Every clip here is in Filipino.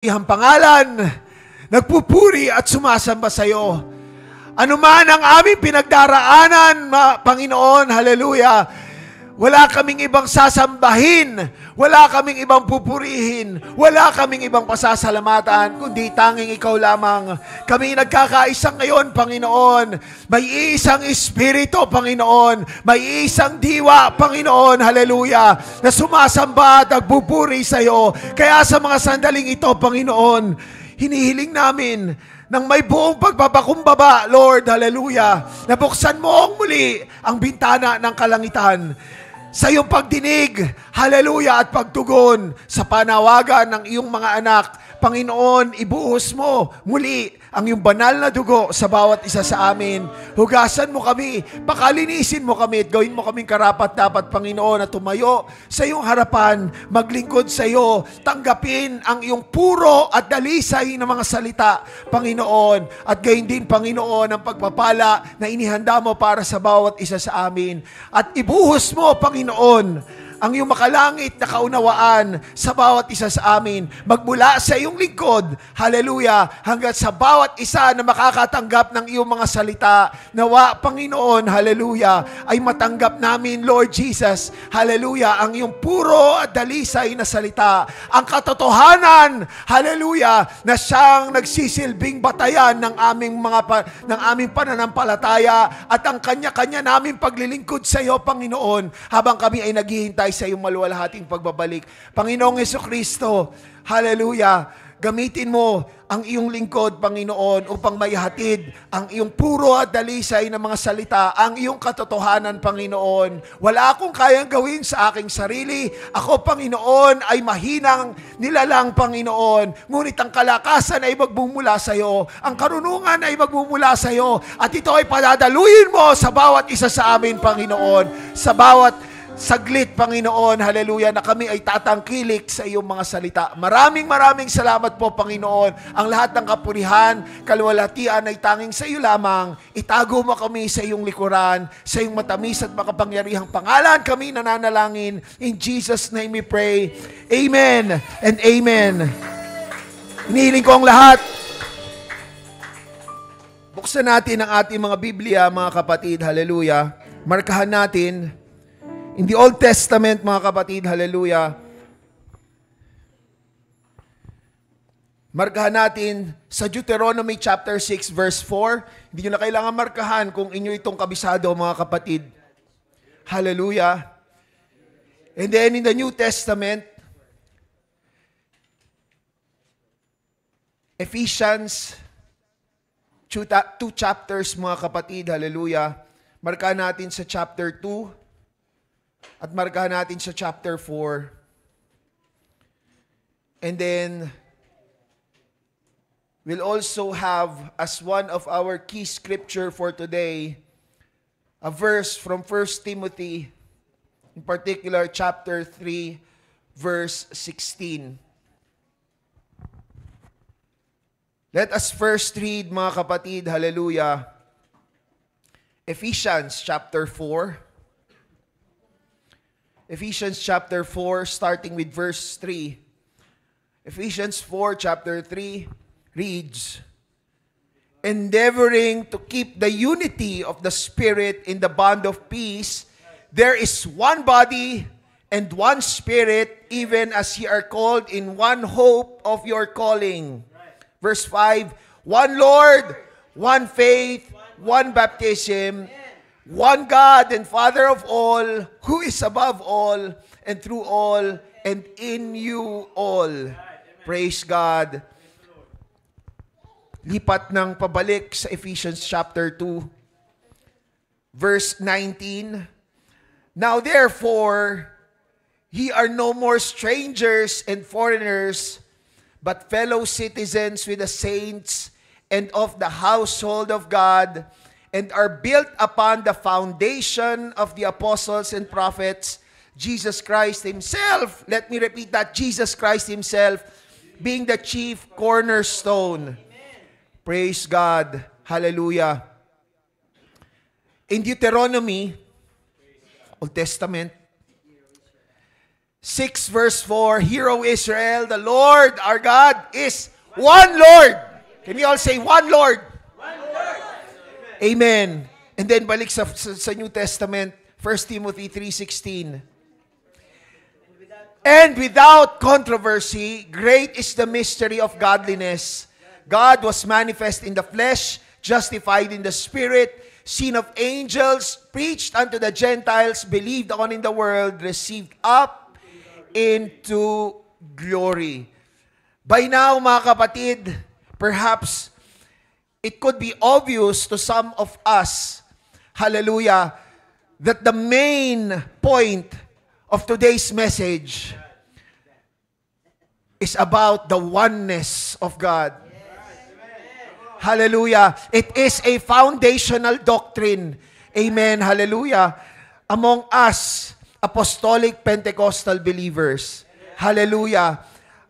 Ang pangalan, nagpupuri at sumasamba sa iyo. Ano man ang aming pinagdaraanan, Panginoon, hallelujah, wala kaming ibang sasambahin, wala kaming ibang pupurihin, wala kaming ibang pasasalamatan, kundi tanging ikaw lamang. Kami nagkakaisang ngayon, Panginoon. May isang Espiritu, Panginoon. May isang diwa, Panginoon, hallelujah, na sumasamba at nagpupuri sa iyo. Kaya sa mga sandaling ito, Panginoon, hinihiling namin nang may buong pagpapakumbaba, Lord, hallelujah, nabuksan mo ang muli ang bintana ng kalangitan sa iyong pagdinig, hallelujah, at pagtugon sa panawagan ng iyong mga anak. Panginoon, ibuhos mo muli ang iyong banal na dugo sa bawat isa sa amin. Hugasan mo kami, pakalinisin mo kami, at gawin mo kaming karapat-dapat, Panginoon, na tumayo sa iyong harapan, maglingkod sa iyo, tanggapin ang iyong puro at dalisay na mga salita, Panginoon, at gayon din, Panginoon, ang pagpapala na inihanda mo para sa bawat isa sa amin. At ibuhos mo, Panginoon, ang iyong makalangit na kaunawaan sa bawat isa sa amin, magmula sa iyong lingkod, hallelujah, hanggang sa bawat isa na makakatanggap ng iyong mga salita. Nawa, Panginoon, hallelujah, ay matanggap namin, Lord Jesus, hallelujah, ang iyong puro at dalisay na salita, ang katotohanan, hallelujah, na siyang nagsisilbing batayan ng aming pananampalataya at ang kanya-kanya naming paglilingkod sa iyo, Panginoon, habang kami ay naghihintay sa iyong maluwalhating pagbabalik. Panginoong Jesucristo, hallelujah, gamitin mo ang iyong lingkod, Panginoon, upang maihatid ang iyong puro at dalisay na mga salita, ang iyong katotohanan, Panginoon. Wala akong kayang gawin sa aking sarili. Ako, Panginoon, ay mahinang nilalang, Panginoon. Ngunit ang kalakasan ay magmumula sa iyo. Ang karunungan ay magmumula sa iyo. At ito ay padadaluyin mo sa bawat isa sa amin, Panginoon. Sa bawat saglit, Panginoon, hallelujah, na kami ay tatangkilik sa iyong mga salita. Maraming salamat po, Panginoon. Ang lahat ng kapurihan, kaluwalhatian ay tanging sa iyo lamang. Itago mo kami sa iyong likuran, sa iyong matamis at makapangyarihang pangalan kami nananalangin. In Jesus' name we pray. Amen and amen. Hinihiling ko ang lahat. Buksan natin ang ating mga Biblia, mga kapatid, hallelujah. Markahan natin in the Old Testament, mga kapatid, hallelujah. Markahan natin sa Deuteronomy chapter 6 verse 4. Hindi nyo na kailangan markahan kung inyo itong kabisado, mga kapatid. Hallelujah. And then in the New Testament, Ephesians 2 chapters, mga kapatid, hallelujah. Markahan natin sa chapter 2. At markahan natin sa chapter 4. And then, we'll also have as one of our key scripture for today, a verse from 1 Timothy, in particular chapter 3, verse 16. Let us first read, mga kapatid, hallelujah, Ephesians chapter 4. Ephesians chapter 4, starting with verse 3. Ephesians 4, chapter 3, reads, endeavoring to keep the unity of the Spirit in the bond of peace, there is one body and one Spirit, even as ye are called in one hope of your calling. Verse 5, one Lord, one faith, one baptism, one God and Father of all, who is above all, and through all, and in you all. Praise God. Lipat ng pabalik sa Ephesians chapter 2, verse 19. Now therefore, ye are no more strangers and foreigners, but fellow citizens with the saints and of the household of God, and are built upon the foundation of the apostles and prophets, Jesus Christ Himself. Let me repeat that. Jesus Christ Himself being the chief cornerstone. Amen. Praise God. Hallelujah. In Deuteronomy, Old Testament, 6 verse 4, Hear, O Israel, the Lord our God is one Lord. Can we all say one Lord? One Lord. Amen. And then balik sa New Testament, 1 Timothy 3:16. And without controversy, great is the mystery of godliness. God was manifest in the flesh, justified in the spirit, seen of angels, preached unto the Gentiles, believed on in the world, received up into glory. By now, mga kapatid, perhaps it could be obvious to some of us, hallelujah, that the main point of today's message is about the oneness of God. Hallelujah. It is a foundational doctrine. Amen. Hallelujah. Among us, apostolic Pentecostal believers. Hallelujah.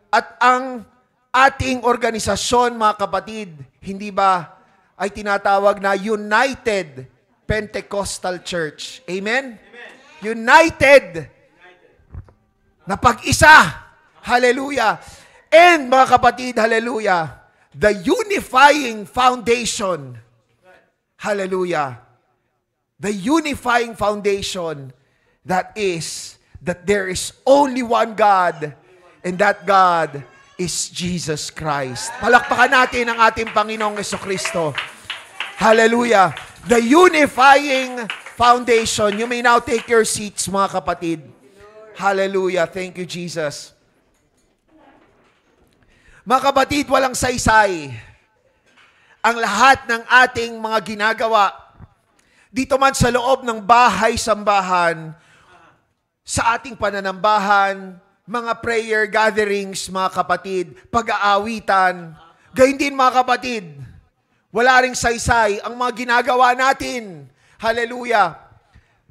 At ang ating organisasyon, mga kapatid, hindi ba ay tinatawag na United Pentecostal Church. Amen? United. Na pag-isa. Hallelujah. And mga kapatid, hallelujah, the unifying foundation. Hallelujah. The unifying foundation that is that there is only one God, and that God is Jesus Christ. Palakpakan natin ang ating Panginoong Jesucristo. Hallelujah. The unifying foundation. You may now take your seats, mga kapatid. Hallelujah. Thank you, Jesus. Mga kapatid, walang saysay ang lahat ng ating mga ginagawa dito man sa loob ng bahay-sambahan, sa ating pananambahan, mga prayer gatherings, mga kapatid, pag-aawitan. Gayun din, mga kapatid, wala ring saysay ang mga ginagawa natin. Hallelujah.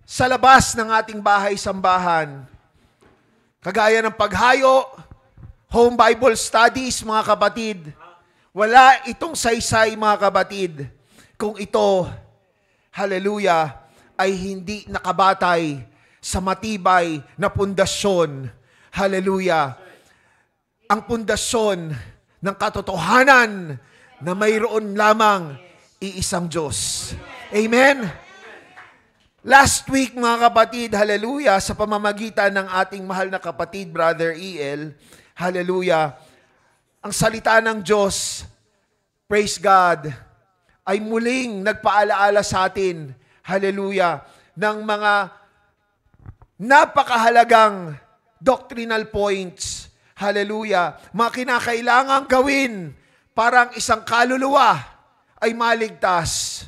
Sa labas ng ating bahay-sambahan. Kagaya ng paghayo, home Bible studies, mga kapatid. Wala itong saysay, mga kapatid, kung ito, hallelujah, ay hindi nakabatay sa matibay na pundasyon. Hallelujah. Ang pundasyon ng katotohanan na mayroon lamang iisang Diyos. Amen? Last week, mga kapatid, hallelujah, sa pamamagitan ng ating mahal na kapatid, Brother E.L., hallelujah, ang salita ng Diyos, praise God, ay muling nagpaalaala sa atin, hallelujah, ng mga napakahalagang doctrinal points, hallelujah, mga kinakailangang gawin para ang isang kaluluwa ay maligtas,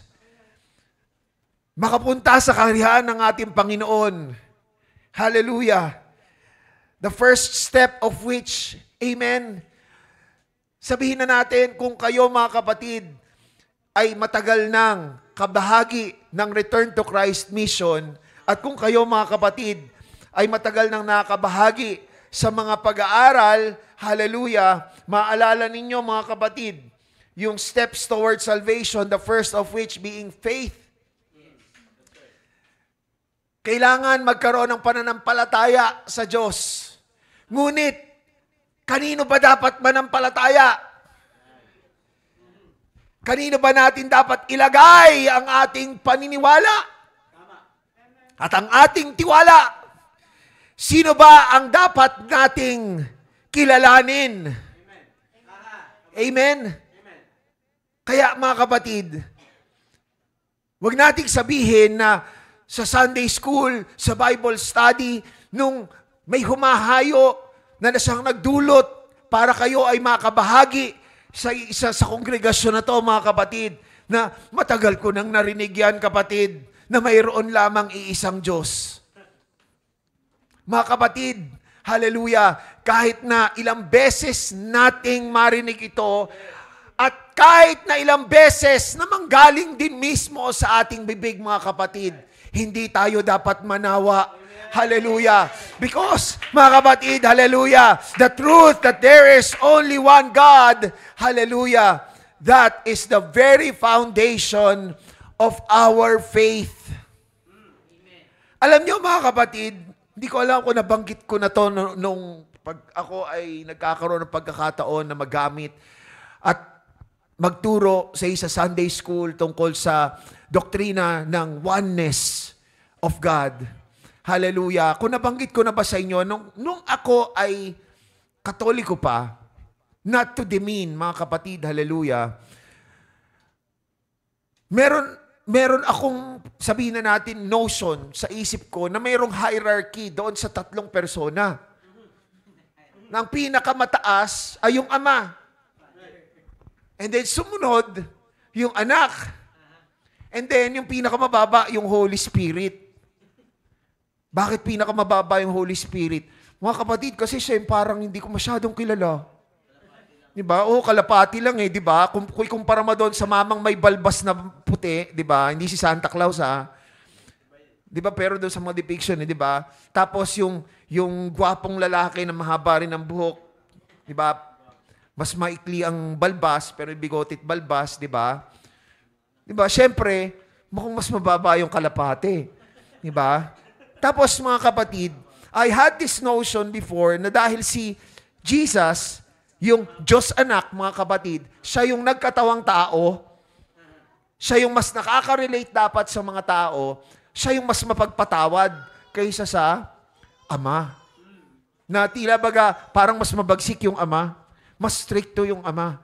makapunta sa kaharian ng ating Panginoon. Hallelujah. The first step of which, amen, sabihin na natin kung kayo, mga kapatid, ay matagal nang kabahagi ng Return to Christ mission, at kung kayo, mga kapatid, ay matagal nang nakabahagi sa mga pag-aaral, hallelujah, maalala ninyo, mga kapatid, yung steps towards salvation, the first of which being faith. Kailangan magkaroon ng pananampalataya sa Diyos. Ngunit, kanino ba dapat manampalataya? Kanino ba natin dapat ilagay ang ating paniniwala? At ang ating tiwala? Sino ba ang dapat nating kilalanin? Amen? Kaya, mga kapatid, huwag nating sabihin na sa Sunday school, sa Bible study, nung may humahayo na siyang nagdulot para kayo ay makabahagi sa isa sa kongregasyon na to, mga kapatid, na matagal ko nang narinig yan, kapatid, na mayroon lamang iisang Diyos. Mga kapatid, hallelujah, kahit na ilang beses nating marinig ito, at kahit na ilang beses na manggaling din mismo sa ating bibig, mga kapatid, hindi tayo dapat manawa. Hallelujah. Because, mga kapatid, hallelujah, the truth that there is only one God, hallelujah, that is the very foundation of our faith. Alam nyo, mga kapatid, Hindi ko alam kung nabanggit ko na to nung pag ako ay nagkakaroon ng pagkakataon na magamit at magturo sa isa Sunday school tungkol sa doktrina ng oneness of God. Hallelujah. Kung nabanggit ko na ba sa inyo, nung ako ay Katoliko pa, not to demean, mga kapatid, hallelujah, meron akong, sabihin na natin, notion sa isip ko na mayroong hierarchy doon sa 3 persona. Na ang pinakamataas ay yung Ama. And then sumunod, yung Anak. And then yung pinakamababa, yung Holy Spirit. Bakit pinakamababa yung Holy Spirit? Mga kapatid, kasi siya yung parang hindi ko masyadong kilala. Diba? O, kalapati lang eh, diba? Kung kumpara mo doon sa mamang may balbas na puti, diba? Hindi si Santa Claus, ha? Diba? Pero doon sa mga depiction, eh, diba? Tapos yung gwapong lalaki na mahaba rin ang buhok, diba? Mas maikli ang balbas, pero bigotit balbas, diba? Diba? Siyempre, mukhang mas mababa yung kalapati. Diba? Tapos, mga kapatid, I had this notion before na dahil si Jesus, yung Diyos anak, mga kapatid, siya yung nagkatawang tao, siya yung mas nakaka-relate dapat sa mga tao, siya yung mas mapagpatawad kaysa sa Ama. Na tila baga, parang mas mabagsik yung Ama, mas stricto yung Ama.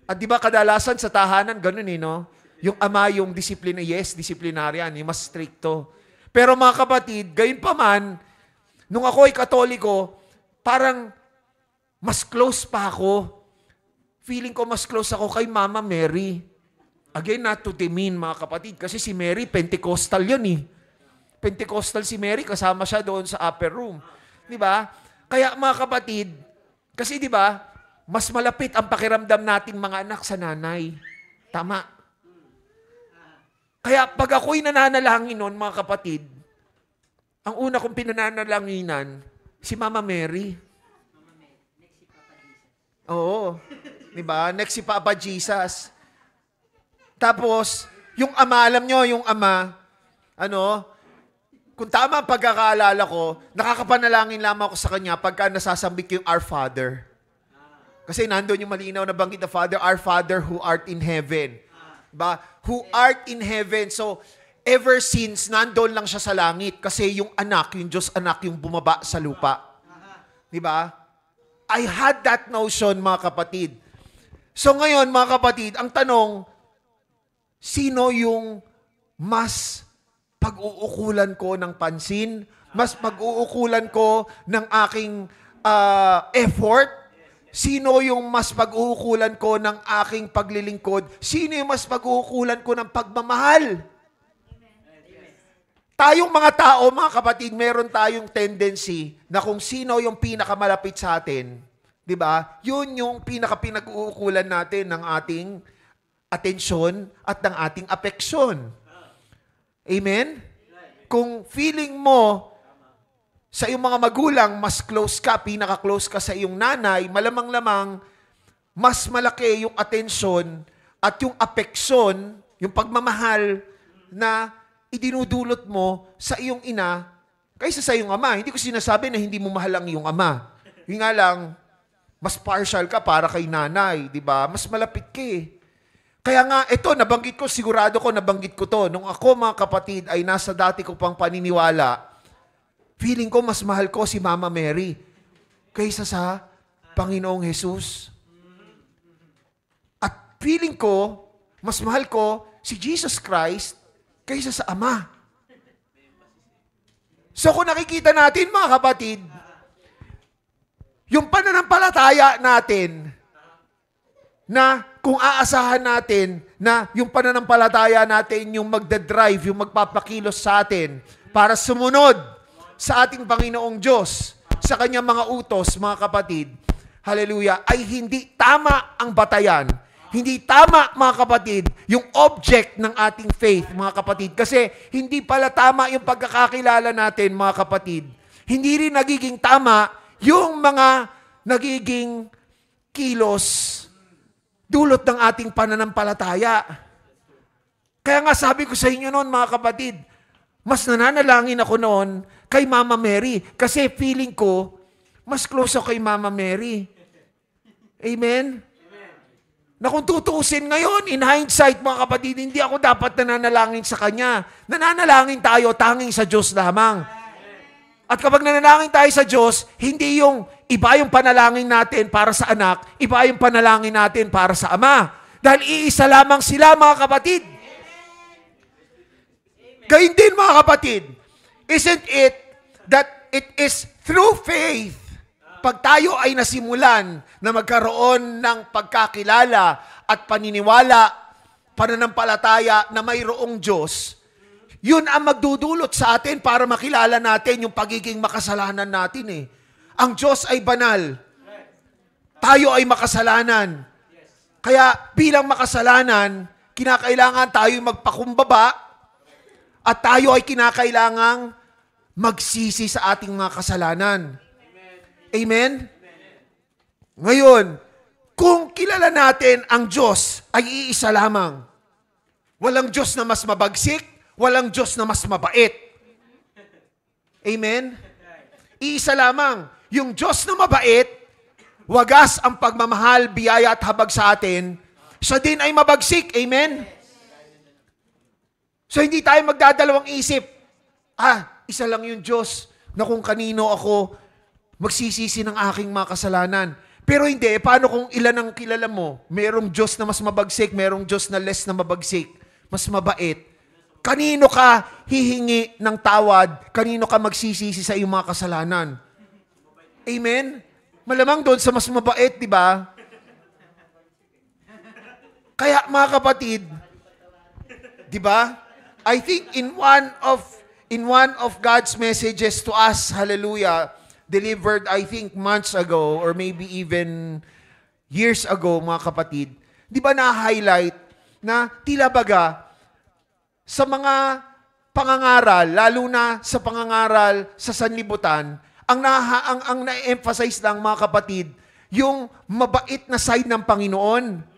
At di ba kadalasan sa tahanan, ganun eh, no? Yung Ama, yung disciplinarian, yung mas stricto. Pero mga kapatid, gayon pa man, nung ako ay Katoliko, parang mas close pa ako. Feeling ko mas close ako kay Mama Mary. Again, not to demean, mga kapatid, kasi si Mary, Pentecostal yun eh. Pentecostal si Mary, kasama siya doon sa upper room. Di ba? Kaya mga kapatid, kasi di ba, mas malapit ang pakiramdam nating mga anak sa nanay. Tama. Kaya pag ako'y nananalangin noon, mga kapatid, ang una kong pinananalanginan, si Mama Mary. Oo. Diba? Next si Papa Jesus. Tapos, yung Ama, alam nyo, yung Ama, kung tama ang pagkakaalala ko, nakakapanalangin lamang ako sa Kanya pagka nasasambit ko yung Our Father. Kasi nandun yung malinaw na banggit na Father, Our Father who art in heaven. Diba? Who art in heaven. So, ever since, nandun lang siya sa langit kasi yung anak, yung Diyos anak, yung bumaba sa lupa. Diba? I had that notion, mga kapatid. So ngayon, mga kapatid, ang tanong, sino yung mas pag-uukulan ko ng pansin? Mas pag-uukulan ko ng aking effort? Sino yung mas pag-uukulan ko ng aking paglilingkod? Sino yung mas pag-uukulan ko ng pagmamahal? Tayong mga tao, mga kapatid, meron tayong tendency na kung sino yung pinakamalapit sa atin, di ba? Yun yung pinag-uukulan natin ng ating atensyon at ng ating apeksyon. Amen? Kung feeling mo sa iyong mga magulang, mas close ka, pinaka-close ka sa iyong nanay, malamang-lamang, mas malaki yung atensyon at yung apeksyon, yung pagmamahal na idinudulot mo sa iyong ina kaysa sa iyong ama. Hindi ko sinasabi na hindi mo mahal ang iyong ama. Yung nga lang, mas partial ka para kay nanay, di ba? Mas malapit ka eh. Kaya nga, ito, nabanggit ko, sigurado ko, nabanggit ko to. Nung ako, mga kapatid, ay nasa dati ko pang paniniwala, feeling ko, mas mahal ko si Mama Mary kaysa sa Panginoong Jesus. At feeling ko, mas mahal ko si Jesus Christ kaysa sa Ama. So kung nakikita natin, mga kapatid, yung pananampalataya natin, na kung aasahan natin na yung pananampalataya natin yung magdadrive, yung magpapakilos sa atin para sumunod sa ating Panginoong Diyos, sa Kanyang mga utos, mga kapatid, hallelujah, ay hindi tama ang batayan. Hindi tama, mga kapatid, yung object ng ating faith, mga kapatid. Kasi hindi pala tama yung pagkakakilala natin, mga kapatid. Hindi rin nagiging tama yung mga nagiging kilos dulot ng ating pananampalataya. Kaya nga sabi ko sa inyo noon, mga kapatid, mas nananalangin ako noon kay Mama Mary. Kasi feeling ko, mas close ako kay Mama Mary. Amen? Na kung tutuusin ngayon, in hindsight mga kapatid, hindi ako dapat nananalangin sa Kanya. Nananalangin tayo tanging sa Diyos lamang. At kapag nanalangin tayo sa Diyos, hindi yung iba yung panalangin natin para sa anak, iba yung panalangin natin para sa Ama. Dahil iisa lamang sila mga kapatid. Gayun din mga kapatid, isn't it that it is through faith, pag tayo ay nasimulan na magkaroon ng pagkakilala at paniniwala, pananampalataya na mayroong Diyos, yun ang magdudulot sa atin para makilala natin yung pagiging makasalanan natin eh. Ang Diyos ay banal. Tayo ay makasalanan. Kaya bilang makasalanan, kinakailangan tayo magpakumbaba at tayo ay kinakailangang magsisi sa ating mga kasalanan. Amen? Ngayon, kung kilala natin ang Diyos ay iisa lamang. Walang Diyos na mas mabagsik, walang Diyos na mas mabait. Amen? Iisa lamang. Yung Diyos na mabait, wagas ang pagmamahal, biyaya at habag sa atin, siya din ay mabagsik. Amen? So hindi tayo magdadalawang isip, isa lang yung Diyos na kung kanino ako magsisisi ng aking mga kasalanan. Pero hindi, paano kung ilan ang kilala mo? Merong Diyos na mas mabagsik, merong Diyos na less na mabagsik, mas mabait. Kanino ka hihingi ng tawad? Kanino ka magsisisi sa iyong mga kasalanan? Amen? Malamang doon sa mas mabait, di ba? Kaya mga kapatid, di ba? I think in one of God's messages to us, hallelujah, delivered I think months ago or maybe even years ago, mga kapatid, di ba na-highlight na tila baga sa mga pangangaral, lalo na sa pangangaral sa sanlibutan, ang na-emphasize lang mga kapatid, yung mabait na side ng Panginoon.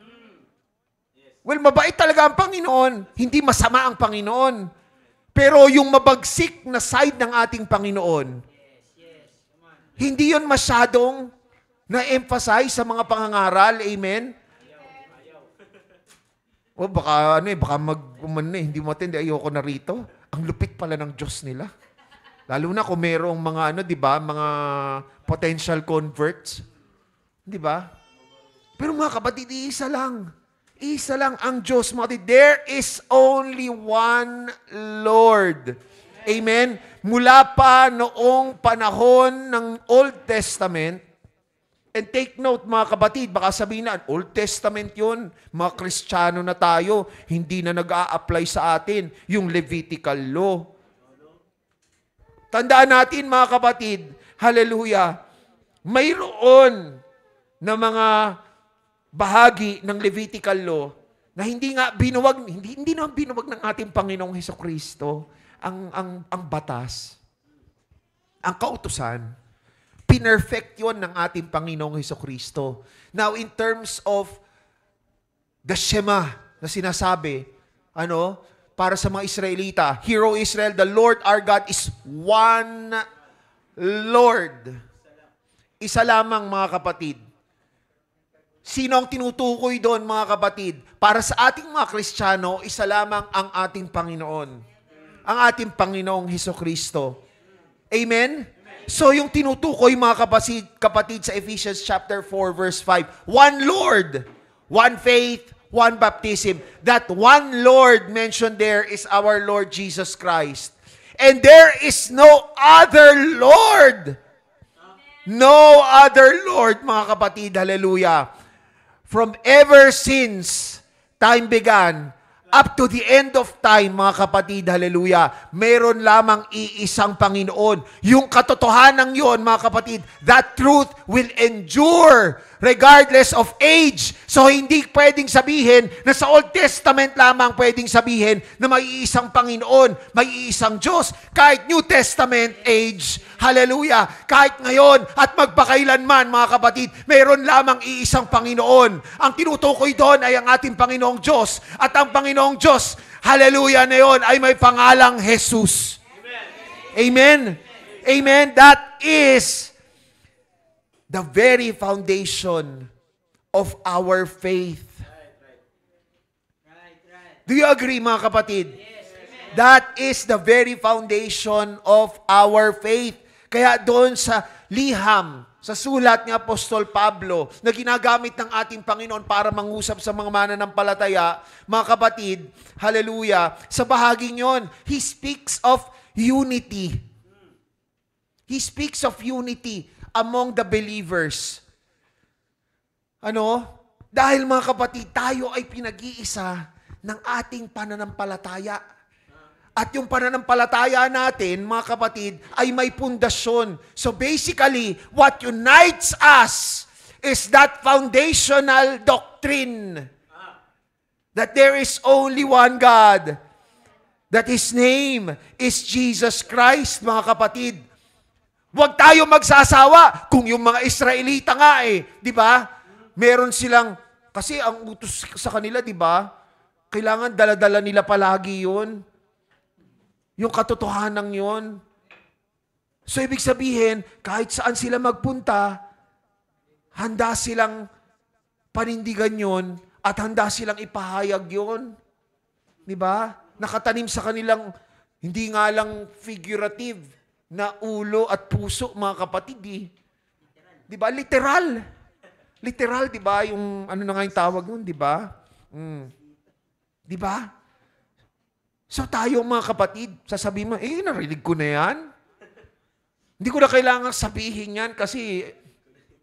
Well, mabait talaga ang Panginoon, hindi masama ang Panginoon. Pero yung mabagsik na side ng ating Panginoon, hindi yun masyadong na-emphasize sa mga pangangaral. Amen? O baka hindi mo atindi, ayoko na rito. Ang lupit pala ng Diyos nila. Lalo na kung merong mga di ba, mga potential converts. Di ba? Pero mga kapatid, isa lang. Isa lang ang Diyos, mga kapatid. There is only one Lord. Amen? Mula pa noong panahon ng Old Testament, and take note mga kapatid, baka sabihin na, Old Testament yun, mga Kristiyano na tayo, hindi na nag-a-apply sa atin yung Levitical law. Tandaan natin mga kapatid, hallelujah, mayroon na mga bahagi ng Levitical law na hindi nga binuwag, hindi naman binuwag ng ating Panginoong Hesukristo ang batas, ang kautusan. Pinerfect yun ng ating Panginoong Hesukristo. Now, in terms of the Shema na sinasabi, para sa mga Israelita, Hear, O Israel, the Lord our God is one Lord. Isa lamang mga kapatid. Sino ang tinutukoy doon mga kapatid? Para sa ating mga Kristiyano, isa lamang ang ating Panginoon. Ang ating Panginoong Hesukristo. Amen? So yung tinutukoy mga kapatid sa Ephesians chapter 4 verse 5, one Lord, one faith, one baptism. That one Lord mentioned there is our Lord Jesus Christ. And there is no other Lord. No other Lord, mga kapatid. Hallelujah. From ever since time began, up to the end of time, mga kapatid, hallelujah, meron lamang iisang Panginoon. Yung katotohanan yon, mga kapatid, that truth will endure regardless of age. So, hindi pwedeng sabihin na sa Old Testament lamang pwedeng sabihin na may iisang Panginoon, may iisang Diyos. Kahit New Testament age, hallelujah, kahit ngayon at magpakailanman, mga kapatid, meron lamang iisang Panginoon. Ang tinutukoy doon ay ang ating Panginoong Diyos. At ang Panginoong Diyos, hallelujah na yon, ay may pangalang Jesus. Amen. Amen. Amen? That is the very foundation of our faith. Do you agree, mga kapatid? That is the very foundation of our faith. Kaya doon sa liham, sa sulat ni Apostol Pablo, na ginagamit ng ating Panginoon para mangusap sa mga mananampalataya, mga kapatid, hallelujah, sa bahaging yon, He speaks of unity. He speaks of unity among the believers. Ano? Dahil mga kapatid, tayo ay pinag-iisa ng ating pananampalataya. At yung pananampalataya natin, mga kapatid, ay may pundasyon. So basically, what unites us is that foundational doctrine that there is only one God, that His name is Jesus Christ, mga kapatid. Huwag tayo magsasawa kung yung mga Israelita nga di ba? Meron silang, kasi ang utos sa kanila, di ba? Kailangan dala-dala nila palagi yun. Yung katotohanan yun. So, ibig sabihin, kahit saan sila magpunta, handa silang panindigan yun at handa silang ipahayag yun. Di ba? Nakatanim sa kanilang, hindi nga lang figurative, na ulo at puso, mga kapatid. Di ba? Literal. Literal, di ba? Yung, ano na nga yung tawag nun, di ba? Di ba? So tayo mga kapatid, sasabihin mo, narinig ko na yan. Hindi ko na kailangan sabihin yan kasi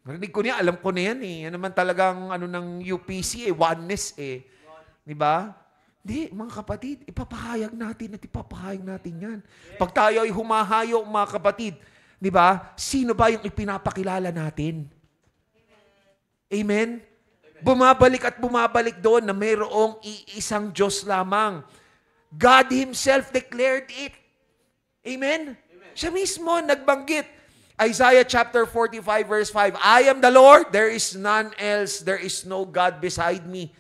narinig ko niya, alam ko na yan Yan naman talagang ano ng UPC oneness Di ba? Hindi, mga kapatid, ipapahayag natin at ipapahayag natin yan. Pag tayo ay humahayo, mga kapatid, di ba? Sino ba yung ipinapakilala natin? Amen? Bumabalik at bumabalik doon na mayroong iisang Diyos lamang. God Himself declared it. Amen? Siya mismo nagbanggit. Isaiah chapter 45 verse 5, I am the Lord, there is none else, there is no God beside me.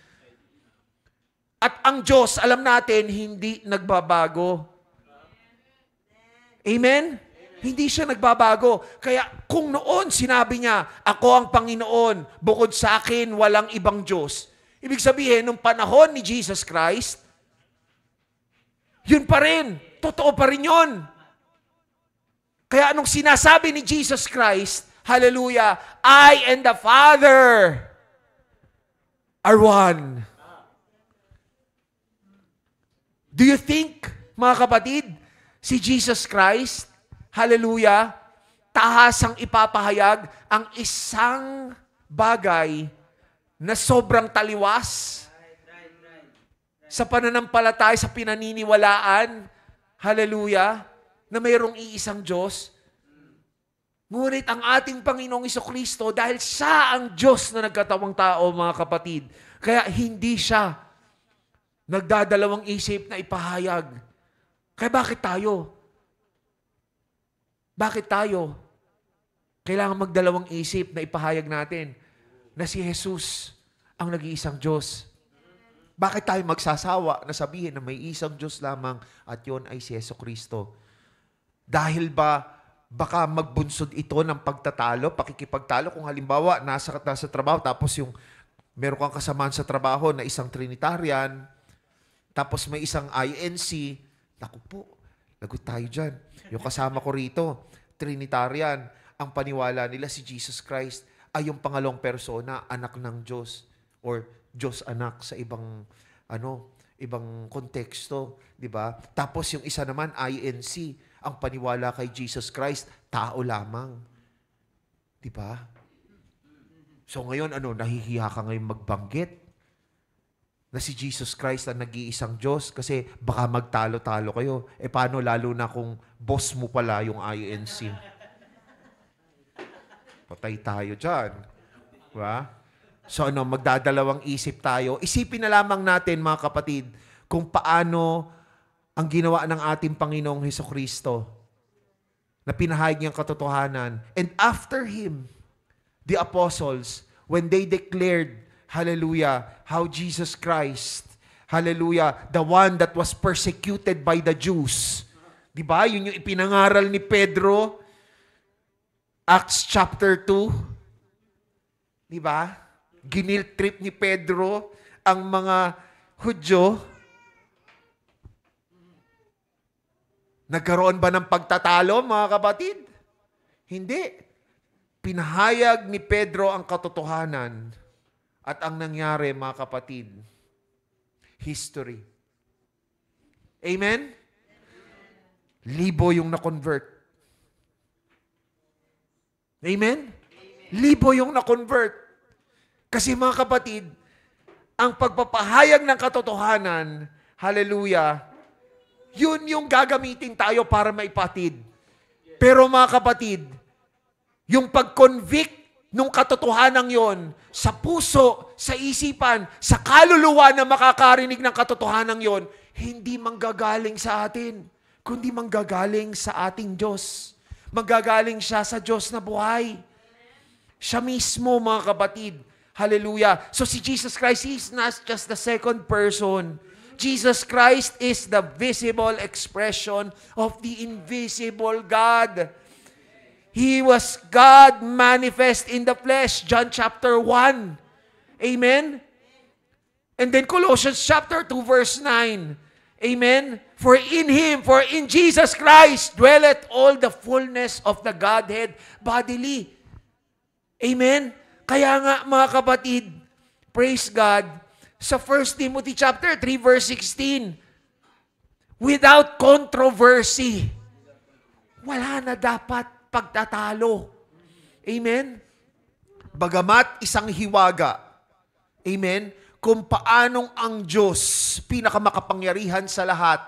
At ang Diyos, alam natin, hindi nagbabago. Amen? Hindi siya nagbabago. Kaya kung noon sinabi niya, ako ang Panginoon, bukod sa akin walang ibang Diyos. Ibig sabihin, nung panahon ni Jesus Christ, yun pa rin. Totoo pa rin yun. Kaya anong sinasabi ni Jesus Christ, hallelujah, I and the Father are one. Do you think, mga kapatid, si Jesus Christ, hallelujah, tahasang ipapahayag ang isang bagay na sobrang taliwas sa pananampalataya, sa pinaniniwalaan, hallelujah, na mayroong iisang Diyos. Ngunit ang ating Panginoong Jesucristo, dahil siya ang Diyos na nagkatawang tao, mga kapatid, kaya hindi siya nagdadalawang isip na ipahayag. Kaya bakit tayo? Bakit tayo? Kailangan magdalawang isip na ipahayag natin na si Jesus ang nag-iisang Diyos. Bakit tayo magsasawa na sabihin na may isang Diyos lamang at yon ay si Jesucristo? Dahil ba baka magbunsod ito ng pagtatalo, pakikipagtalo? Kung halimbawa, nasa trabaho, tapos yung meron kang kasamaan sa trabaho na isang Trinitarian, tapos may isang INC, naku po, lagot tayo dyan. Yung kasama ko rito, Trinitarian, ang paniwala nila si Jesus Christ ay yung pangalawang persona, anak ng Diyos, or Diyos anak sa ibang konteksto, di ba? Tapos yung isa naman, INC, ang paniwala kay Jesus Christ, tao lamang. Di ba? So ngayon, nahihiya ka ngayon magbanggit na si Jesus Christ ang nag-iisang Diyos kasi baka magtalo-talo kayo. Paano lalo na kung boss mo pala yung INC? Patay tayo dyan. Diba? So magdadalawang isip tayo. Isipin na lamang natin, mga kapatid, kung paano ang ginawa ng ating Panginoong Jesucristo na pinahayag niyang katotohanan. And after Him, the apostles, when they declared, hallelujah, how Jesus Christ, hallelujah, the one that was persecuted by the Jews. Diba? Yun yung ipinangaral ni Pedro. Acts chapter 2. Di ba? Ginil trip ni Pedro ang mga Hudyo. Nagkaroon ba ng pagtatalo, mga kapatid? Hindi. Pinahayag ni Pedro ang katotohanan. At ang nangyari, mga kapatid, history. Amen? Libo yung na-convert. Amen? Libo yung na-convert. Kasi mga kapatid, ang pagpapahayag ng katotohanan, hallelujah, yun yung gagamitin tayo para maipatid. Pero mga kapatid, yung pag-convict nung katotohanan yon sa puso, sa isipan, sa kaluluwa na makakarinig ng katotohanan yon, hindi manggagaling sa atin, kundi manggagaling sa ating Diyos. Manggagaling siya sa Diyos na buhay. Siya mismo, mga kapatid. Hallelujah. So si Jesus Christ is not just the second person. Jesus Christ is the visible expression of the invisible God. He was God manifest in the flesh. John chapter 1. Amen? And then Colossians chapter 2 verse 9. Amen? For in Jesus Christ, dwelleth all the fullness of the Godhead bodily. Amen? Kaya nga, mga kapatid, praise God, sa 1 Timothy chapter 3 verse 16, without controversy, wala na dapat pagtatalo. Amen? Bagamat isang hiwaga, amen, kung paanong ang Diyos, pinakamakapangyarihan sa lahat,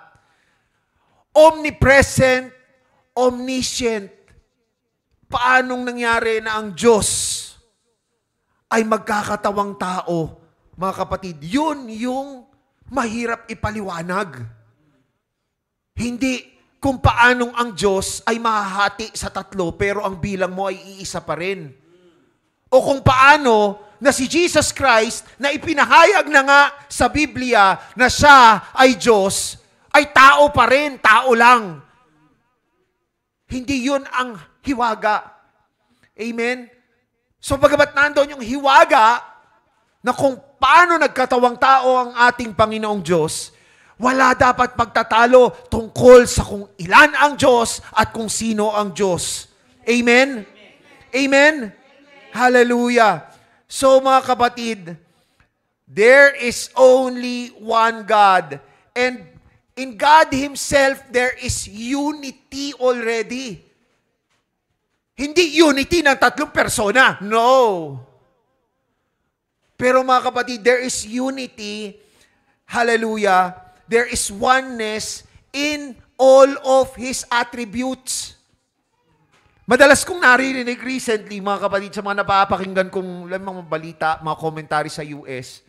omnipresent, omniscient, paanong nangyari na ang Diyos ay magkakatawang tao, mga kapatid, yun yung mahirap ipaliwanag. Hindi kung paanong ang Diyos ay mahahati sa tatlo, pero ang bilang mo ay iisa pa rin. O kung paano na si Jesus Christ, na ipinahayag na nga sa Biblia na siya ay Diyos, ay tao pa rin, tao lang. Hindi yun ang hiwaga. Amen? So bagamat nandoon yung hiwaga na kung paano nagkatawang tao ang ating Panginoong Diyos, wala dapat pagtatalo tungkol sa kung ilan ang Diyos at kung sino ang Diyos. Amen? Amen? Hallelujah. So mga kapatid, there is only one God. And in God Himself, there is unity already. Hindi unity ng tatlong persona. No. Pero mga kapatid, there is unity. Hallelujah. There is oneness in all of His attributes. Madalas kong naririnig recently, mga kapatid, sa mga napapakinggan kong mga balita, mga commentary sa US,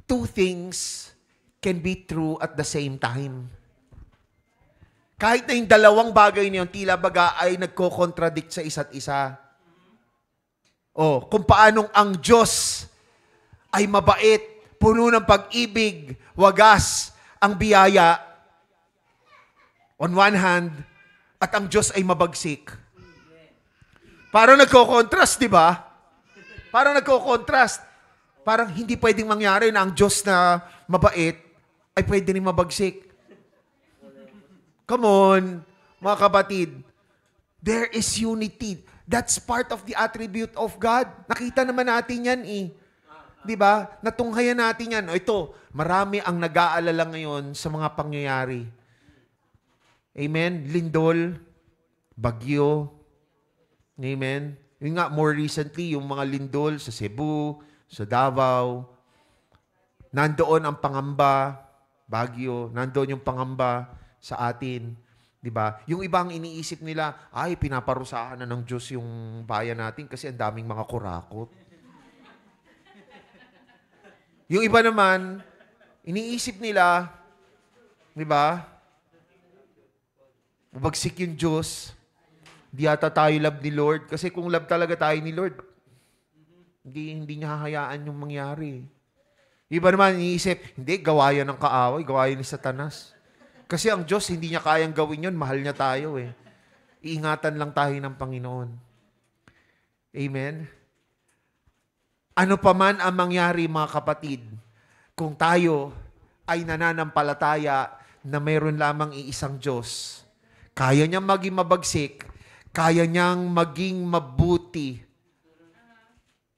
two things can be true at the same time. Kahit na yung dalawang bagay na yun, tila baga ay nagko-contradict sa isa't isa. Kung paanong ang Diyos ay mabait, puno ng pag-ibig, wagas, ang biyaya, on one hand, at ang Diyos ay mabagsik. Parang nagko-contrast, di ba? Parang nagko-contrast. Parang hindi pwedeng mangyari na ang Diyos na mabait ay pwede rin mabagsik. Come on, mga kapatid. There is unity. That's part of the attribute of God. Nakita naman natin yan Di ba? Natunghayan natin yan. Ito, marami ang nag-aalala ngayon sa mga pangyayari. Amen? Lindol, bagyo. Amen? Yung nga, more recently, yung mga lindol sa Cebu, sa Davao. Nandoon ang pangamba, bagyo. Nandoon yung pangamba sa atin. Di ba? Yung ibang iniisip nila, ay, pinaparusahan na ng Diyos yung bayan natin kasi ang daming mga kurakot. Yung iba naman, iniisip nila, di ba? Mabagsik yung Diyos. Di yata tayo love ni Lord. Kasi kung love talaga tayo ni Lord, hindi niya hahayaan yung mangyari. Iba naman, iniisip, hindi, gawayan ng kaaway, gawayan ni Satanas. Kasi ang Diyos, hindi niya kayang gawin yun, mahal niya tayo . iingatan lang tayo ng Panginoon. Amen? Ano pa man ang mangyari, mga kapatid, kung tayo ay nananampalataya na mayroon lamang iisang Diyos, kaya niyang maging mabagsik, kaya niyang maging mabuti,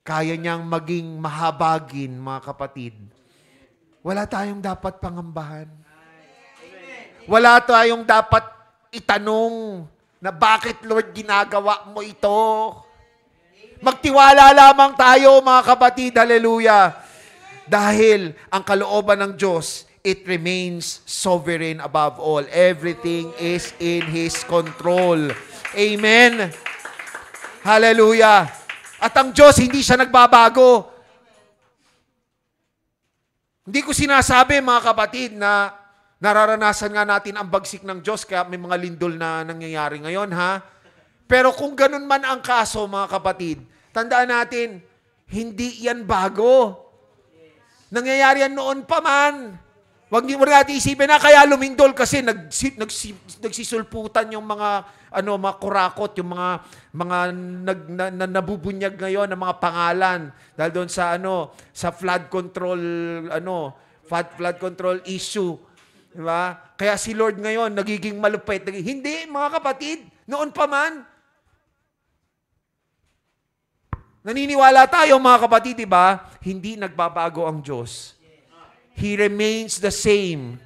kaya niyang maging mahabagin, mga kapatid. Wala tayong dapat pangambahan. Wala tayong dapat itanong na bakit, Lord, ginagawa mo ito. Magtiwala lamang tayo, mga kapatid. Hallelujah. Dahil ang kalooban ng Diyos, it remains sovereign above all. Everything is in His control. Amen. Hallelujah. At ang Diyos, hindi siya nagbabago. Hindi ko sinasabi, mga kapatid, na nararanasan nga natin ang bagsik ng Diyos, kaya may mga lindol na nangyayari ngayon, ha? Pero kung ganun man ang kaso, mga kapatid, tandaan natin, hindi yan bago. Nangyayari yan noon pa man. Huwag natin isipin na kaya lumindol kasi nagsisulputan yung mga kurakot, yung mga nabubunyag ngayon ng mga pangalan dahil doon sa flood control issue. Diba? Kaya si Lord ngayon nagiging malupit. Hindi, mga kapatid, noon pa man. Naniniwala tayo, mga kapatid, diba? Hindi nagbabago ang Diyos. He remains the same.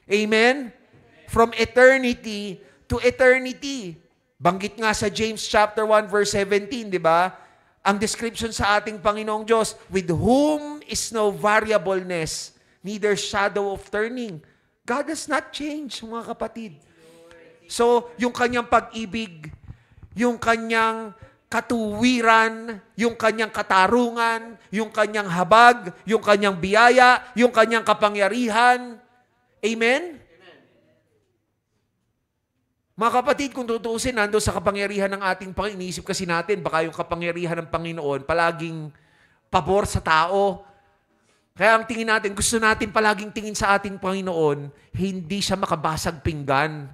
Amen? From eternity to eternity. Banggit nga sa James chapter 1 verse 17, di ba? Ang description sa ating Panginoong Diyos, with whom is no variableness, neither shadow of turning. God does not change, mga kapatid. So, yung kanyang pag-ibig, yung kanyang katuwiran, yung kanyang katarungan, yung kanyang habag, yung kanyang biyaya, yung kanyang kapangyarihan. Amen? Mga kapatid, kung tutuusin, nando sa kapangyarihan ng ating Panginoon, iniisip kasi natin, baka yung kapangyarihan ng Panginoon palaging pabor sa tao. Kaya ang tingin natin, gusto natin palaging tingin sa ating Panginoon, hindi siya makabasag pinggan.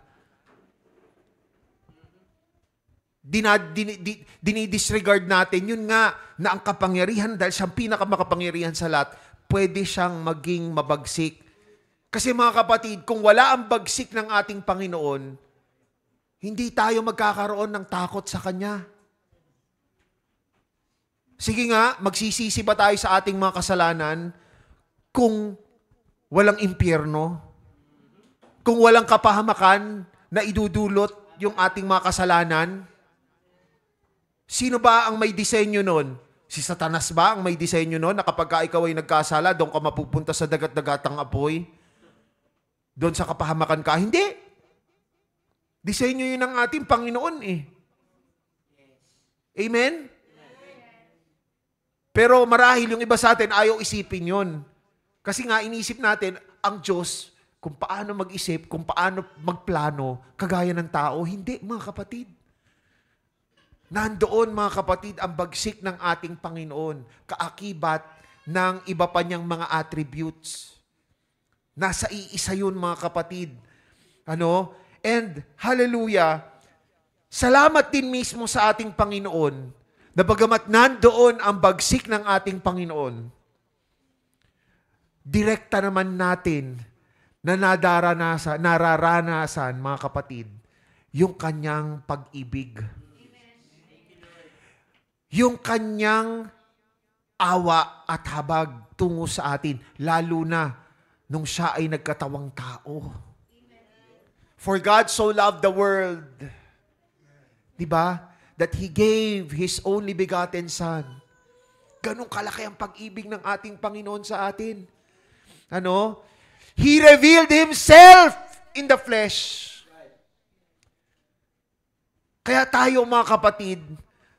Dinidisregard natin, yun nga, na ang kapangyarihan, dahil siyang pinakamakapangyarihan sa lahat, pwede siyang maging mabagsik. Kasi mga kapatid, kung wala ang bagsik ng ating Panginoon, hindi tayo magkakaroon ng takot sa Kanya. Sige nga, magsisisi ba tayo sa ating mga kasalanan kung walang impyerno? Kung walang kapahamakan na idudulot yung ating mga kasalanan? Sino ba ang may disenyo nun? Si Satanas ba ang may disenyo nun na kapag ikaw ay nagkasala, doon ka mapupunta sa dagat-dagatang apoy? Doon sa kapahamakan ka? Hindi. Disenyo yun ng ating Panginoon eh. Amen? Pero marahil yung iba sa atin ayaw isipin yun. Kasi nga inisip natin, ang Diyos, kung paano mag-isip, kung paano magplano, kagaya ng tao, hindi mga kapatid. Nandoon, mga kapatid, ang bagsik ng ating Panginoon, kaakibat ng iba pa niyang mga attributes. Nasa iisa yun, mga kapatid. And, hallelujah, salamat din mismo sa ating Panginoon, na bagamat nandoon ang bagsik ng ating Panginoon, direkta naman natin na nararanasan, mga kapatid, yung kanyang pag-ibig. Yung kanyang awa at habag tungo sa atin, lalo na nung siya ay nagkatawang tao. For God so loved the world, diba? That He gave His only begotten Son. Ganong kalaki ang pag-ibig ng ating Panginoon sa atin. He revealed Himself in the flesh. Kaya tayo, mga kapatid,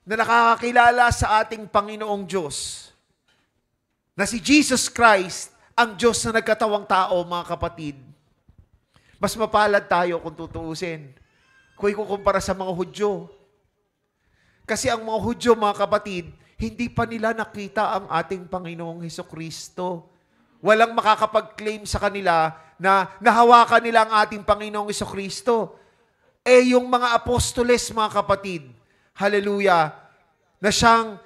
na nakakakilala sa ating Panginoong Diyos, na si Jesus Christ, ang Diyos na nagkatawang tao, mga kapatid, mas mapalad tayo kung tutuusin. Kung ikukumpara sa mga Hudyo. Kasi ang mga Hudyo, mga kapatid, hindi pa nila nakita ang ating Panginoong Hesukristo. Walang makakapag-claim sa kanila na nahawakan nila ang ating Panginoong Hesukristo. yung mga apostoles, mga kapatid, hallelujah, na siyang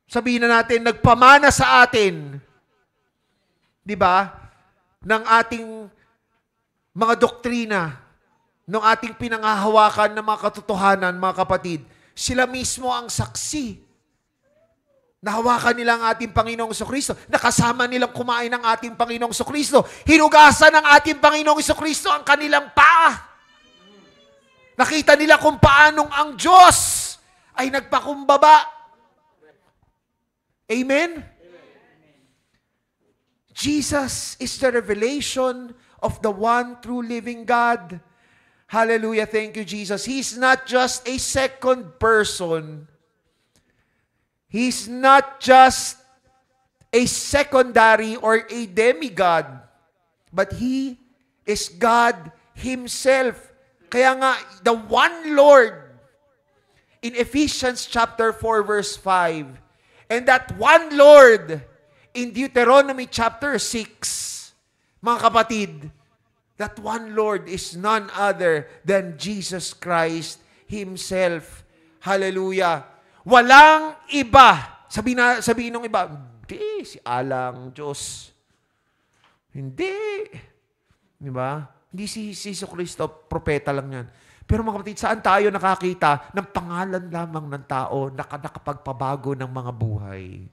sabihin na natin, nagpamana sa atin, di ba, ng ating mga doktrina, ng ating pinanghahawakan ng mga katotohanan, mga kapatid. Sila mismo ang saksi. Nahawakan nila ang ating Panginoong Jesucristo. Nakasama nilang kumain ng ating Panginoong Jesucristo. Hinugasan ng ating Panginoong Jesucristo ang kanilang paa. Nakita nila kung paanong ang Diyos ay nagpakumbaba. Amen? Jesus is the revelation of the one true living God. Hallelujah. Thank you, Jesus. He's not just a second person. He's not just a secondary or a demigod, but He is God Himself. Kaya nga, the one Lord in Ephesians chapter 4 verse 5, and that one Lord in Deuteronomy chapter 6, mga kapatid, that one Lord is none other than Jesus Christ Himself. Hallelujah. Walang iba. Sabihin ng iba, hindi, si Alang Diyos. Hindi. Di ba? Hindi si Jesucristo, propeta lang yan. Pero mga kapatid, saan tayo nakakita ng pangalan lamang ng tao na nakapagpabago ng mga buhay?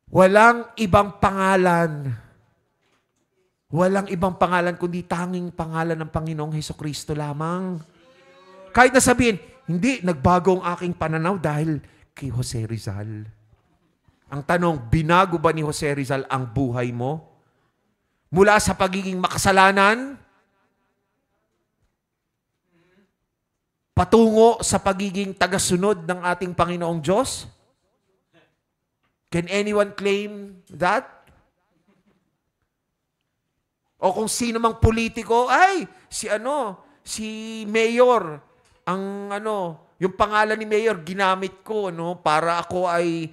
Walang ibang pangalan. Walang ibang pangalan kundi tanging pangalan ng Panginoong Jesucristo lamang. Kahit na sabihin, hindi, nagbago ang aking pananaw dahil kay Jose Rizal. Ang tanong, binago ba ni Jose Rizal ang buhay mo? Mula sa pagiging makasalanan, patungo sa pagiging tagasunod ng ating Panginoong Diyos? Can anyone claim that? O kung sino mang politiko, ay, si Mayor, yung pangalan ni Mayor, ginamit ko, para ako ay,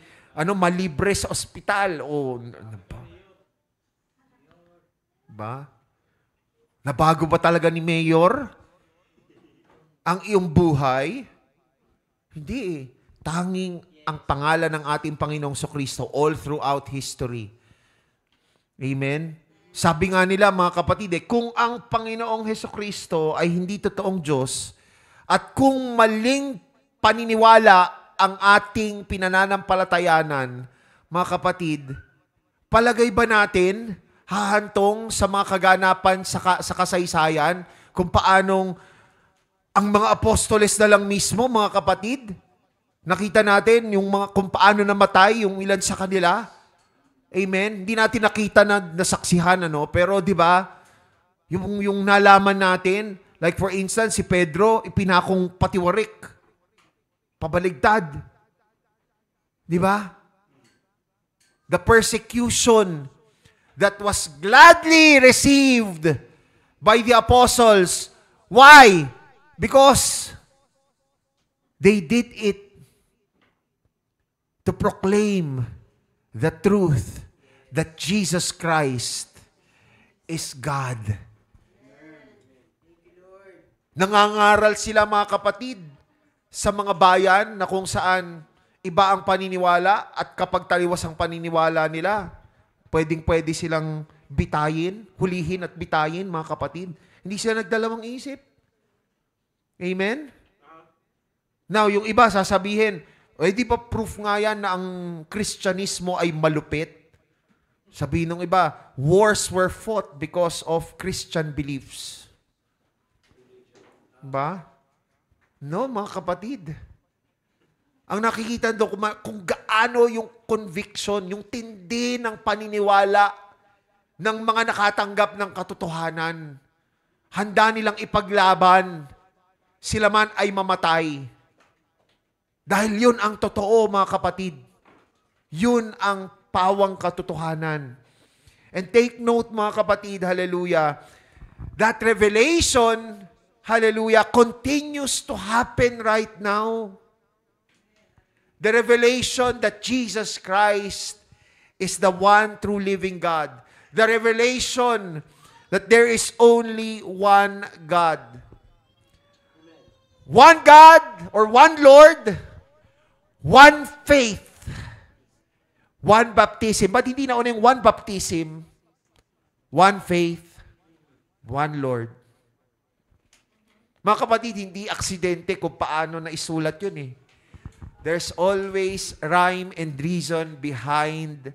malibre sa ospital. O, ba? Nabago ba talaga ni Mayor ang iyong buhay? Hindi eh. Tanging ang pangalan ng ating Panginoong Jesucristo all throughout history. Amen? Sabi nga nila, mga kapatid, kung ang Panginoong Jesucristo ay hindi totoong Diyos, at kung maling paniniwala ang ating pinananampalatayanan, mga kapatid, palagay ba natin hahantong sa mga kaganapan sa kasaysayan kung paanong ang mga apostoles na lang mismo, mga kapatid, nakita natin kung paano namatay yung ilan sa kanila? Amen? Hindi natin nakita na nasaksihan, pero di ba, yung nalaman natin, like for instance, si Pedro, ipinakong patiwarik. Pabaligtad. Di ba? The persecution that was gladly received by the apostles. Why? Because they did it to proclaim the truth that Jesus Christ is God. Nangangaral sila, mga kapatid, sa mga bayan na kung saan iba ang paniniwala at kapag taliwas ang paniniwala nila, pwedeng-pwede silang bitayin, hulihin at bitayin, mga kapatid. Hindi sila nagdalawang isip. Amen? Now, yung iba sasabihin, di ba proof nga yan na ang Kristyanismo ay malupit? Sabihin ng iba, wars were fought because of Christian beliefs. Ba? No, mga kapatid. Ang nakikita doon kung gaano yung conviction, yung tindi ng paniniwala ng mga nakatanggap ng katotohanan. Handa nilang ipaglaban. Sila man ay mamatay. Dahil yun ang totoo, mga kapatid. Yun ang pawang katotohanan. And take note, mga kapatid, hallelujah, that revelation, hallelujah, continues to happen right now. The revelation that Jesus Christ is the one true living God. The revelation that there is only one God. One God or one Lord, one faith, one baptism. Ba't hindi nauna yung one baptism, one faith, one Lord? Mga kapatid, hindi aksidente kung paano na isulat yun eh. There's always rhyme and reason behind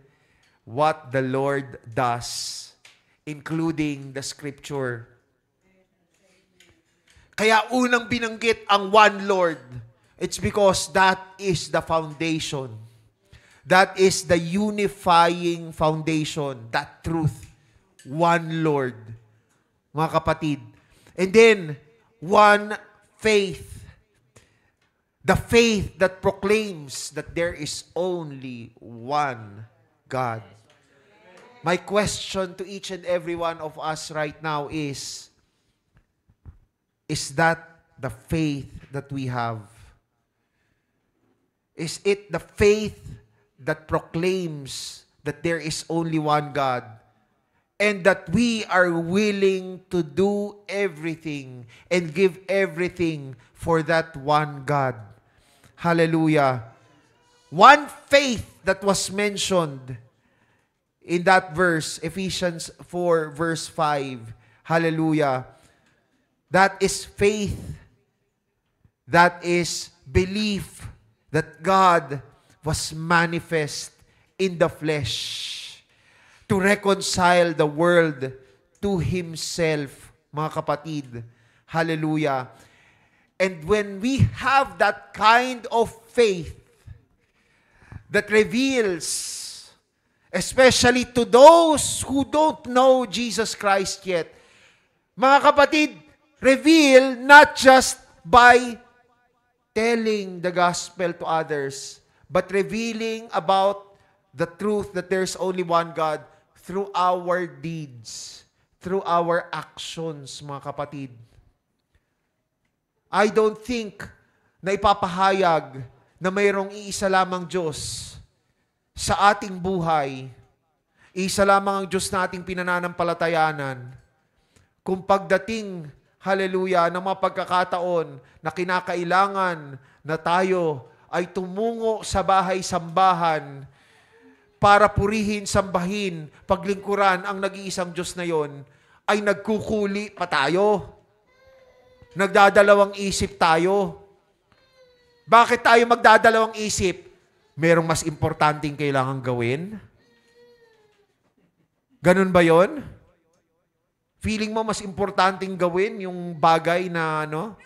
what the Lord does, including the scripture. Kaya unang binanggit ang one Lord. It's because that is the foundation. That is the unifying foundation, that truth. One Lord. Mga kapatid. And then, one faith. The faith that proclaims that there is only one God. My question to each and every one of us right now is that the faith that we have? Is it the faith that proclaims that there is only one God and that we are willing to do everything and give everything for that one God? Hallelujah. One faith that was mentioned in that verse, Ephesians 4 verse 5. Hallelujah. That is faith. That is belief that God was manifest in the flesh to reconcile the world to Himself, mga kapatid. Hallelujah. And when we have that kind of faith that reveals, especially to those who don't know Jesus Christ yet, mga kapatid, reveal not just by telling the gospel to others, but revealing about the truth that there's only one God through our deeds, through our actions, mga kapatid. I don't think na ipapahayag na mayroong iisa lamang Diyos sa ating buhay, isa lamang ang Diyos na ating pinananampalatayanan, kung pagdating hallelujah, ng mga pagkakataon na kinakailangan na tayo ay tumungo sa bahay-sambahan para purihin, sambahin, paglingkuran ang nag-iisang Diyos na yon, ay nagkukuli pa tayo. Nagdadalawang isip tayo. Bakit tayo magdadalawang isip? Merong mas importanteng kailangang gawin? Ganun ba yon? Feeling mo mas importanteng gawin yung bagay na ano?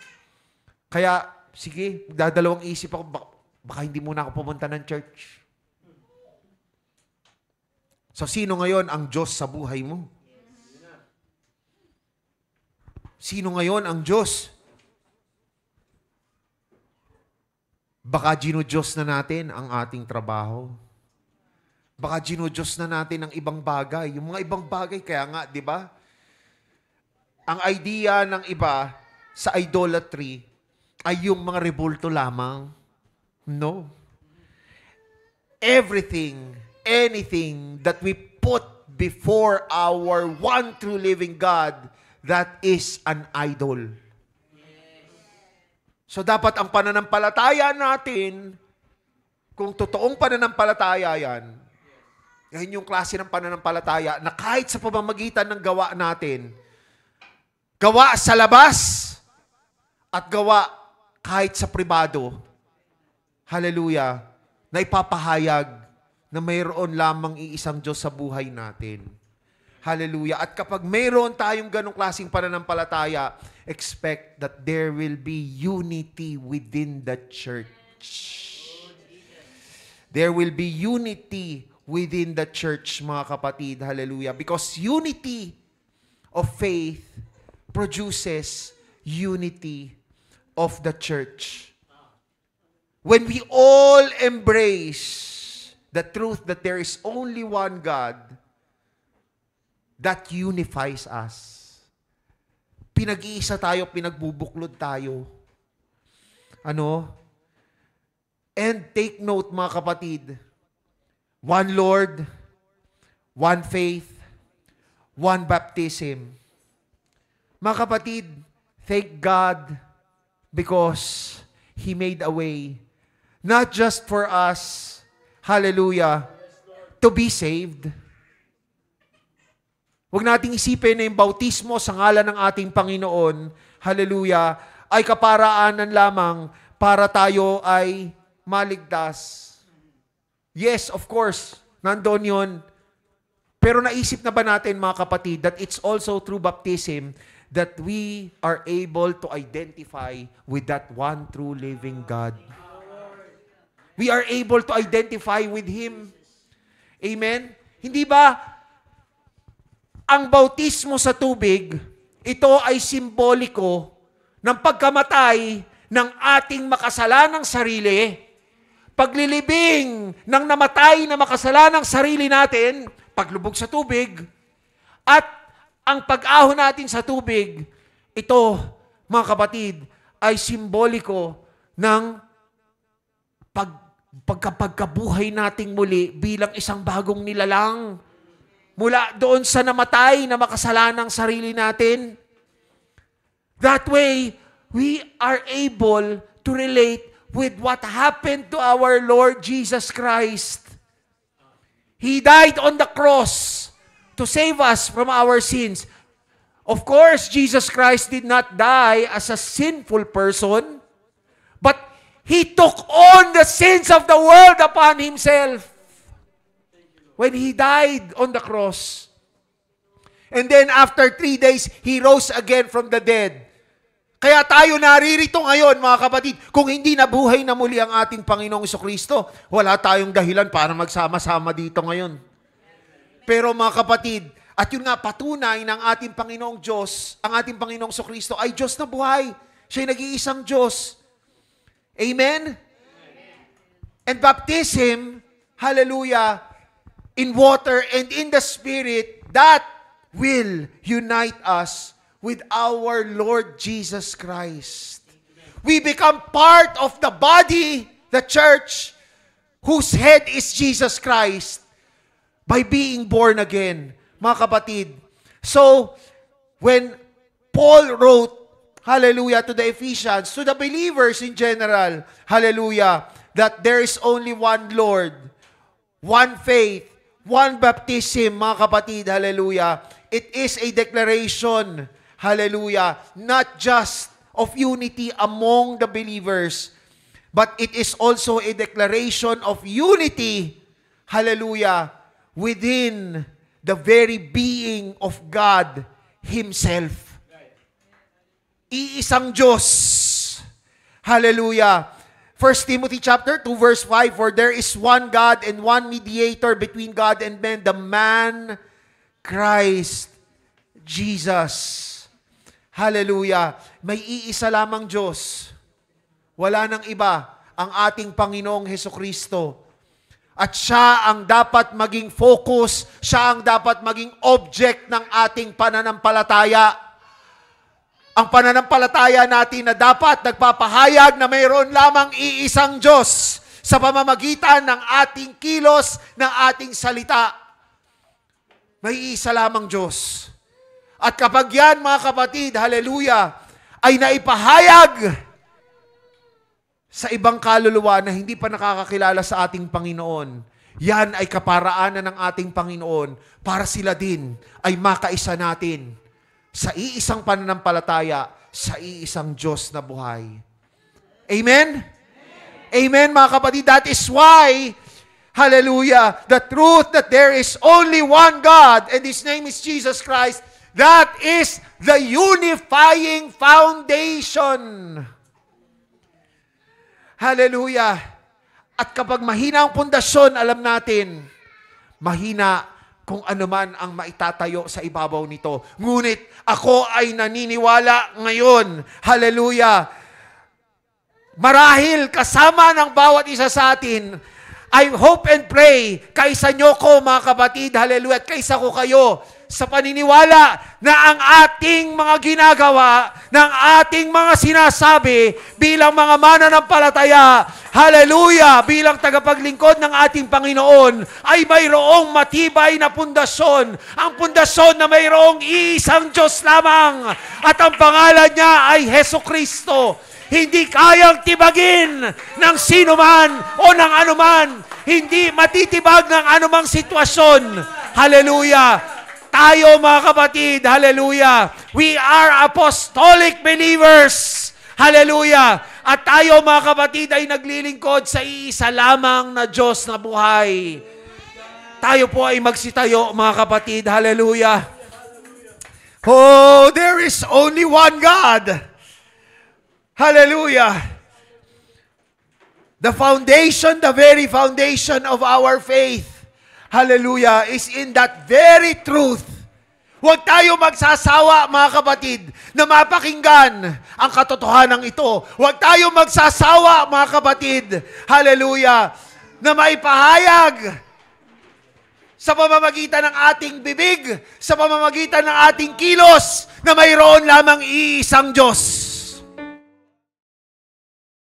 Kaya, sige, dadalawang isip ako, baka hindi muna ako pumunta ng church. So, sino ngayon ang Diyos sa buhay mo? Sino ngayon ang Diyos? Baka ginudiyos na natin ang ating trabaho. Baka ginudiyos na natin ang ibang bagay. Yung mga ibang bagay, kaya nga, di ba? Ang idea ng iba sa idolatry ay yung mga rebulto lamang. No. Everything, anything that we put before our one true living God, that is an idol. So dapat ang pananampalataya natin, kung totoong pananampalataya yan yung klase ng pananampalataya na kahit sa pamamagitan ng gawa natin, gawa sa labas at gawa kahit sa pribado, hallelujah, na ipapahayag na mayroon lamang iisang Diyos sa buhay natin. Hallelujah. At kapag mayroon tayong ganong klaseng pananampalataya, expect that there will be unity within the church. There will be unity within the church, mga kapatid. Hallelujah. Because unity of faith produces unity of the church. When we all embrace the truth that there is only one God, that unifies us. Pinag-iisa tayo, pinagbubuklod tayo. Ano? And take note, mga kapatid, one Lord, one faith, one baptism. Mga kapatid, thank God because He made a way. Not just for us, hallelujah, to be saved. Huwag nating isipin na yung bautismo sa ngalan ng ating Panginoon, hallelujah, ay kaparaanan lamang para tayo ay maligtas. Yes, of course, nandoon yun. Pero naisip na ba natin, mga kapatid, that it's also through baptism that we are able to identify with that one true living God. We are able to identify with Him. Amen? Hindi ba ang bautismo sa tubig, ito ay simboliko ng pagkamatay ng ating makasalanang sarili, paglilibing ng namatay na makasalanang sarili natin, paglubog sa tubig, at ang pag-ahon natin sa tubig, ito, mga kapatid, ay simboliko ng pagkabuhay nating muli bilang isang bagong nilalang. Mula doon sa namatay na makasalanang sarili natin. That way, we are able to relate with what happened to our Lord Jesus Christ. He died on the cross to save us from our sins. Of course, Jesus Christ did not die as a sinful person, but He took on the sins of the world upon Himself when He died on the cross. And then after 3 days, He rose again from the dead. Kaya tayo naririto ngayon, mga kapatid, kung hindi nabuhay na muli ang ating Panginoong Jesucristo, wala tayong dahilan para magsama-sama dito ngayon. Pero mga kapatid, at yun nga patunay ng ating Panginoong Diyos, ang ating Panginoong Jesucristo ay Diyos na buhay. Siya'y nag-iisang Diyos. Amen? And baptism, hallelujah, in water and in the Spirit, that will unite us with our Lord Jesus Christ. We become part of the body, the church, whose head is Jesus Christ, by being born again, mga kapatid. So, when Paul wrote, hallelujah, to the Ephesians, to the believers in general, hallelujah, that there is only one Lord, one faith, one baptism, mga kapatid, hallelujah. It is a declaration, hallelujah, not just of unity among the believers, but it is also a declaration of unity, hallelujah, within the very being of God Himself. Iisang Diyos, hallelujah. 1 Timothy chapter 2 verse 5, for there is one God and one mediator between God and men, the man Christ Jesus. Hallelujah. May iisa lamang Diyos. Wala nang iba, ang ating Panginoong Hesukristo. At siya ang dapat maging focus, siya ang dapat maging object ng ating pananampalataya. Ang pananampalataya natin na dapat nagpapahayag na mayroon lamang iisang Diyos sa pamamagitan ng ating kilos, ng ating salita. May iisa lamang Diyos. At kapag yan, mga kapatid, hallelujah, ay naipahayag sa ibang kaluluwa na hindi pa nakakakilala sa ating Panginoon, yan ay kaparaanan ng ating Panginoon para sila din ay makaisa natin sa iisang pananampalataya, sa iisang Diyos na buhay. Amen? Amen, mga kapatid. That is why, hallelujah, the truth that there is only one God and His name is Jesus Christ, that is the unifying foundation. Hallelujah. At kapag mahina ang pundasyon, alam natin, mahina kung ano man ang maitatayo sa ibabaw nito. Ngunit ako ay naniniwala ngayon, hallelujah, marahil kasama ng bawat isa sa atin, I hope and pray, kaysa nyo ko, mga kapatid, hallelujah, at kaysa ko kayo, sa paniniwala na ang ating mga ginagawa, ng ating mga sinasabi bilang mga mananampalataya, hallelujah, bilang tagapaglingkod ng ating Panginoon, ay mayroong matibay na pundasyon. Ang pundasyon na mayroong isang Diyos lamang at ang pangalan niya ay Hesus Kristo. Hindi kayang tibagin ng sino man o ng anuman. Hindi matitibag ng anumang sitwasyon. Hallelujah. Tayo mga kapatid, hallelujah. We are apostolic believers. Hallelujah. At tayo mga kapatid ay naglilingkod sa iisa lamang na Diyos na buhay. Tayo po ay magsitayo mga kapatid. Hallelujah. Oh, there is only one God. Hallelujah. The foundation, the very foundation of our faith, hallelujah, is in that very truth. Huwag tayo magsasawa, mga kapatid, na mapakinggan ang katotohanan ito. Huwag tayo magsasawa, mga kapatid, hallelujah, na maipahayag sa pamamagitan ng ating bibig, sa pamamagitan ng ating kilos, na mayroon lamang iisang Diyos.